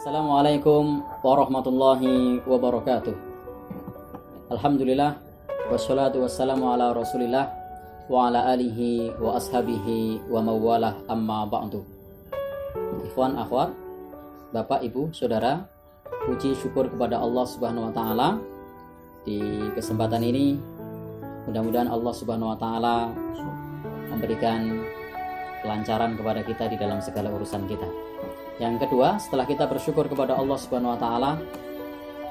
Assalamualaikum warahmatullahi wabarakatuh. Alhamdulillah, wassalatu wassalamu ala rasulillah wa ala alihi wa ashabihi wa mawalah, amma ba'du. Ikhwan akhwat, Bapak Ibu Saudara, puji syukur kepada Allah Subhanahu wa taala. Di kesempatan ini mudah-mudahan Allah Subhanahu wa taala memberikan kelancaran kepada kita di dalam segala urusan kita. Yang kedua, setelah kita bersyukur kepada Allah Subhanahu wa taala,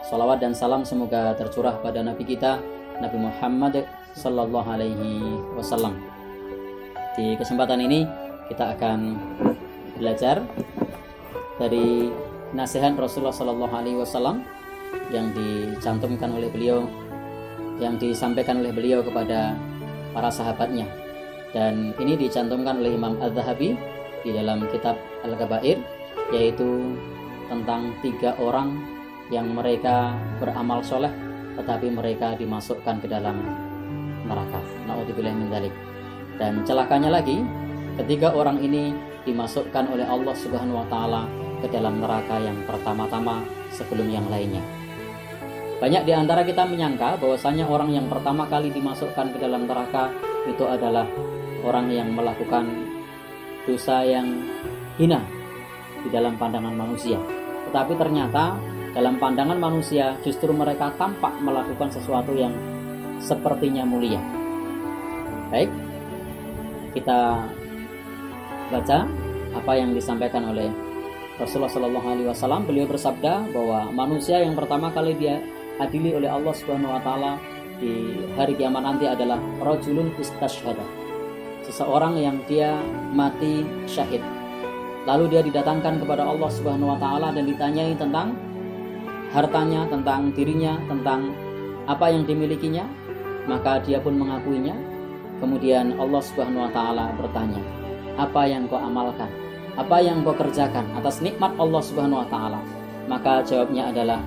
salawat dan salam semoga tercurah pada Nabi kita, Nabi Muhammad sallallahu alaihi wasallam. Di kesempatan ini kita akan belajar dari nasihat Rasulullah sallallahu alaihi wasallam yang dicantumkan oleh beliau, yang disampaikan oleh beliau kepada para sahabatnya. Dan ini dicantumkan oleh Imam Az-Zahabi di dalam kitab Al-Kabair, yaitu tentang 3 orang yang mereka beramal soleh tetapi mereka dimasukkan ke dalam neraka. Na'udzubillah min dzalik. Dan celakanya lagi, ketiga orang ini dimasukkan oleh Allah Subhanahu wa taala ke dalam neraka yang pertama-tama sebelum yang lainnya. Banyak di antara kita menyangka bahwasanya orang yang pertama kali dimasukkan ke dalam neraka itu adalah orang yang melakukan dosa yang hina di dalam pandangan manusia. Tetapi ternyata dalam pandangan manusia justru mereka tampak melakukan sesuatu yang sepertinya mulia. Baik, kita baca apa yang disampaikan oleh Rasulullah SAW. Beliau bersabda bahwa manusia yang pertama kali dia adili oleh Allah Subhanahu wa taala di hari kiamat nanti adalah rajulun istashhada, seseorang yang dia mati syahid. Lalu dia didatangkan kepada Allah Subhanahu wa taala dan ditanyai tentang hartanya, tentang dirinya, tentang apa yang dimilikinya, maka dia pun mengakuinya. Kemudian Allah Subhanahu wa taala bertanya, "Apa yang kau amalkan? Apa yang kau kerjakan atas nikmat Allah Subhanahu wa taala?" Maka jawabnya adalah,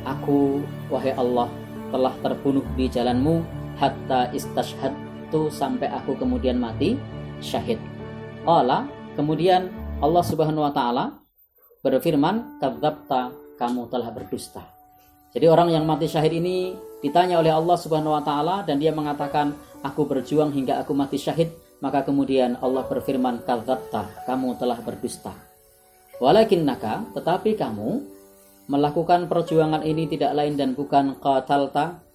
"Aku, wahai Allah, telah terbunuh di jalanmu hatta istashhadtu, sampai aku kemudian mati syahid." Allah, kemudian Allah Subhanahu wa taala berfirman, "Kadzabta, kamu telah berdusta." Jadi orang yang mati syahid ini ditanya oleh Allah Subhanahu wa taala dan dia mengatakan, "Aku berjuang hingga aku mati syahid." Maka kemudian Allah berfirman, "Kadzabta, kamu telah berdusta. Walakinnaka, tetapi kamu melakukan perjuangan ini tidak lain dan bukan qatalta."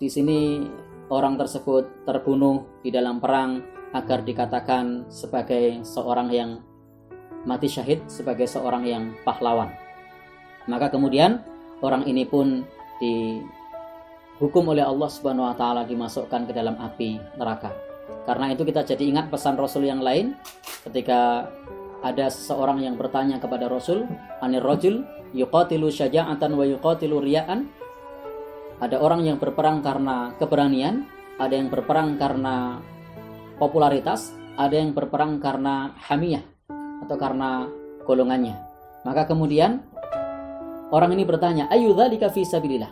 Di sini orang tersebut terbunuh di dalam perang agar dikatakan sebagai seorang yang mati syahid, sebagai seorang yang pahlawan. Maka kemudian orang ini pun dihukum oleh Allah Subhanahu wa taala dimasukkan ke dalam api neraka. Karena itu kita jadi ingat pesan Rasul yang lain ketika ada seseorang yang bertanya kepada Rasul, "Anir rajul yuqatilu syaja'atan wa yuqatilu riya'an." Ada orang yang berperang karena keberanian, ada yang berperang karena popularitas, ada yang berperang karena hamiyah atau karena golongannya. Maka kemudian orang ini bertanya, "Ayu dzalika fi sabilillah?"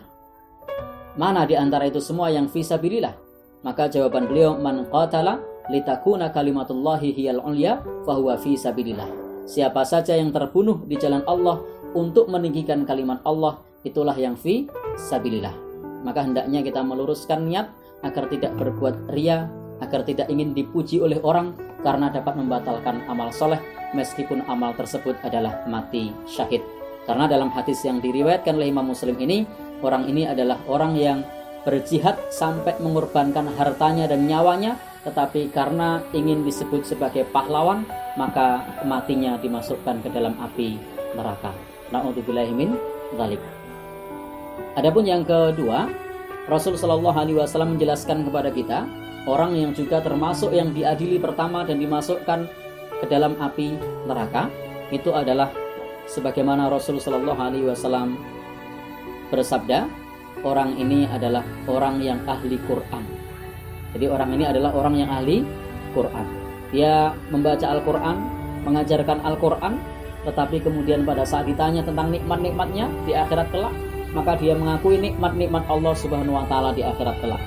Mana di antara itu semua yang fi sabilillah? Maka jawaban beliau, "Man qatala litakuna kalimatullahi hiyal ulya fahuwa fi sabilillah." Siapa saja yang terbunuh di jalan Allah untuk meninggikan kalimat Allah, itulah yang fi sabilillah. Maka hendaknya kita meluruskan niat agar tidak berbuat riya, agar tidak ingin dipuji oleh orang, karena dapat membatalkan amal soleh meskipun amal tersebut adalah mati syahid. Karena dalam hadis yang diriwayatkan oleh Imam Muslim ini, orang ini adalah orang yang berjihad sampai mengorbankan hartanya dan nyawanya, tetapi karena ingin disebut sebagai pahlawan, maka matinya dimasukkan ke dalam api neraka. Na'udzubillahi min dzalik. Adapun yang kedua, Rasul sallallahu alaihi wasallam menjelaskan kepada kita, orang yang juga termasuk yang diadili pertama dan dimasukkan ke dalam api neraka itu adalah sebagaimana Rasul sallallahu alaihi wasallam bersabda, orang ini adalah orang yang ahli Quran. Jadi orang ini adalah orang yang ahli Quran. Dia membaca Al-Quran, mengajarkan Al-Quran, tetapi kemudian pada saat ditanya tentang nikmat-nikmatnya di akhirat kelak, maka dia mengakui nikmat-nikmat Allah Subhanahu wa taala di akhirat kelak.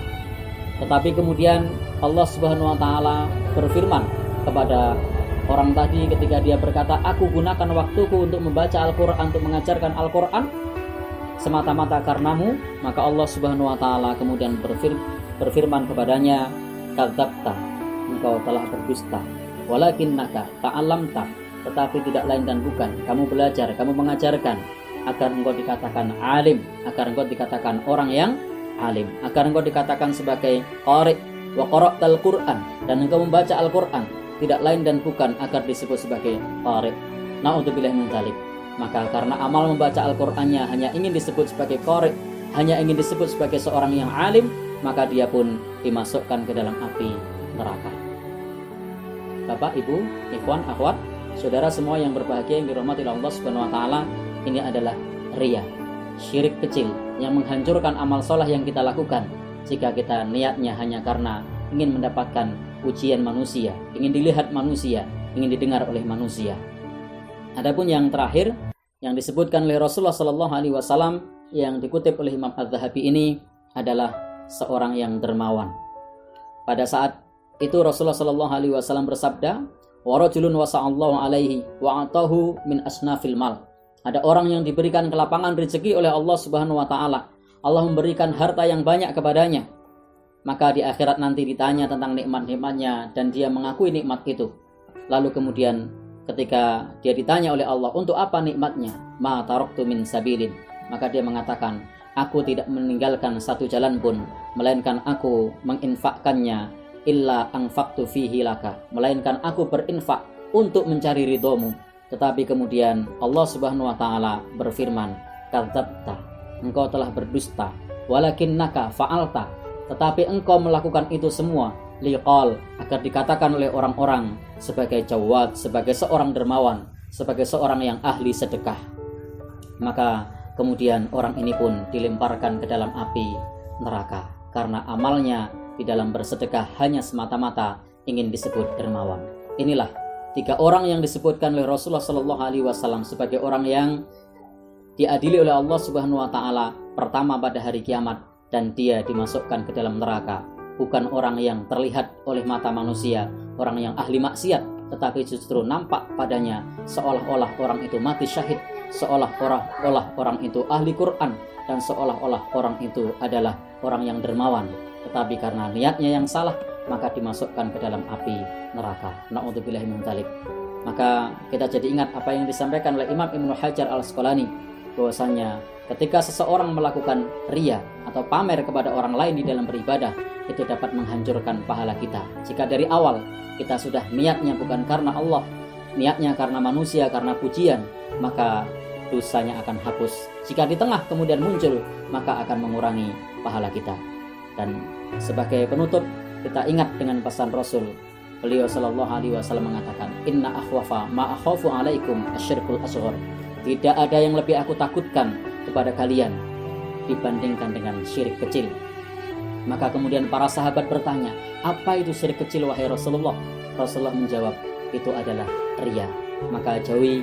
Tetapi kemudian Allah Subhanahu wa taala berfirman kepada Orang tadi ketika dia berkata, aku gunakan waktuku untuk membaca Al-Quran, untuk mengajarkan Al-Quran semata-mata karenamu, maka Allah Subhanahu wa Ta'ala kemudian berfirman kepadanya, kadzabta, engkau telah berdusta, walakinnaka ta'allamta, tetapi tidak lain dan bukan kamu belajar, kamu mengajarkan agar engkau dikatakan alim, agar engkau dikatakan orang yang alim, agar engkau dikatakan sebagai qari wa qara'tal Qur'an, dan engkau membaca Al-Quran, tidak lain dan bukan agar disebut sebagai qari. Na'udzubillah min dzalik. Maka karena amal membaca Al-Qur'annya hanya ingin disebut sebagai qari, hanya ingin disebut sebagai seorang yang alim, maka dia pun dimasukkan ke dalam api neraka. Bapak, Ibu, ikhwan, akhwat, saudara semua yang berbahagia yang dirahmati Allah Subhanahu wa Ta'ala, ini adalah riya, syirik kecil yang menghancurkan amal soleh yang kita lakukan jika kita niatnya hanya karena ingin mendapatkan pujian manusia, ingin dilihat manusia, ingin didengar oleh manusia. Adapun yang terakhir yang disebutkan oleh Rasulullah Sallallahu Alaihi Wasallam yang dikutip oleh Imam Az-Zahabi ini adalah seorang yang dermawan. Pada saat itu Rasulullah Sallallahu Alaihi Wasallam bersabda, wa rajulun wasa'allahu alaihi wa atahu min asnafil mal. Ada orang yang diberikan kelapangan rezeki oleh Allah Subhanahu wa Ta'ala. Allah memberikan harta yang banyak kepadanya. Maka di akhirat nanti ditanya tentang nikmat-nikmatnya dan dia mengakui nikmat itu. Lalu kemudian ketika dia ditanya oleh Allah, untuk apa nikmatnya? Ma taraktu min sabilin. Maka dia mengatakan, aku tidak meninggalkan satu jalan pun, melainkan aku menginfakkannya, illa anfaqtu fihi laka, melainkan aku berinfak untuk mencari ridhomu. Tetapi kemudian Allah Subhanahu wa Ta'ala berfirman, kadzabta, engkau telah berdusta, walakinnaka fa'alta, tetapi engkau melakukan itu semua liqal, agar dikatakan oleh orang-orang sebagai jawad, sebagai seorang dermawan, sebagai seorang yang ahli sedekah. Maka kemudian orang ini pun dilemparkan ke dalam api neraka karena amalnya di dalam bersedekah hanya semata-mata ingin disebut dermawan. Inilah 3 orang yang disebutkan oleh Rasulullah Sallallahu Alaihi Wasallam sebagai orang yang diadili oleh Allah Subhanahu wa Ta'ala pertama pada hari kiamat, dan dia dimasukkan ke dalam neraka. Bukan orang yang terlihat oleh mata manusia, orang yang ahli maksiat, tetapi justru nampak padanya seolah-olah orang itu mati syahid, seolah-olah orang itu ahli Quran, dan seolah-olah orang itu adalah orang yang dermawan. Tetapi karena niatnya yang salah, maka dimasukkan ke dalam api neraka. Na'udzubillahi min dzalik. Maka kita jadi ingat apa yang disampaikan oleh Imam Ibnu Hajar Al-Asqalani, bahwasanya ketika seseorang melakukan riya atau pamer kepada orang lain di dalam beribadah, itu dapat menghancurkan pahala kita. Jika dari awal kita sudah niatnya bukan karena Allah, niatnya karena manusia, karena pujian, maka dosanya akan hapus. Jika di tengah kemudian muncul, maka akan mengurangi pahala kita. Dan sebagai penutup, kita ingat dengan pesan Rasul. Beliau Sallallahu Alaihi Wasallam mengatakan, inna akhwafa ma akhafu alaikum asyirkul asghar. Tidak ada yang lebih aku takutkan kepada kalian dibandingkan dengan syirik kecil. Maka kemudian para sahabat bertanya, apa itu syirik kecil wahai Rasulullah? Rasulullah menjawab, itu adalah riya. Maka jauhi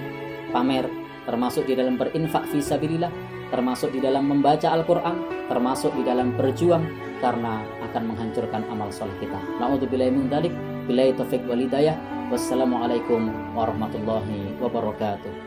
pamer, termasuk di dalam berinfak fisabilillah, termasuk di dalam membaca Al-Quran, termasuk di dalam berjuang, karena akan menghancurkan amal soleh kita. Na'udzubillahi min dzalik. Billahi taufiq wal hidayah. Wassalamualaikum warahmatullahi wabarakatuh.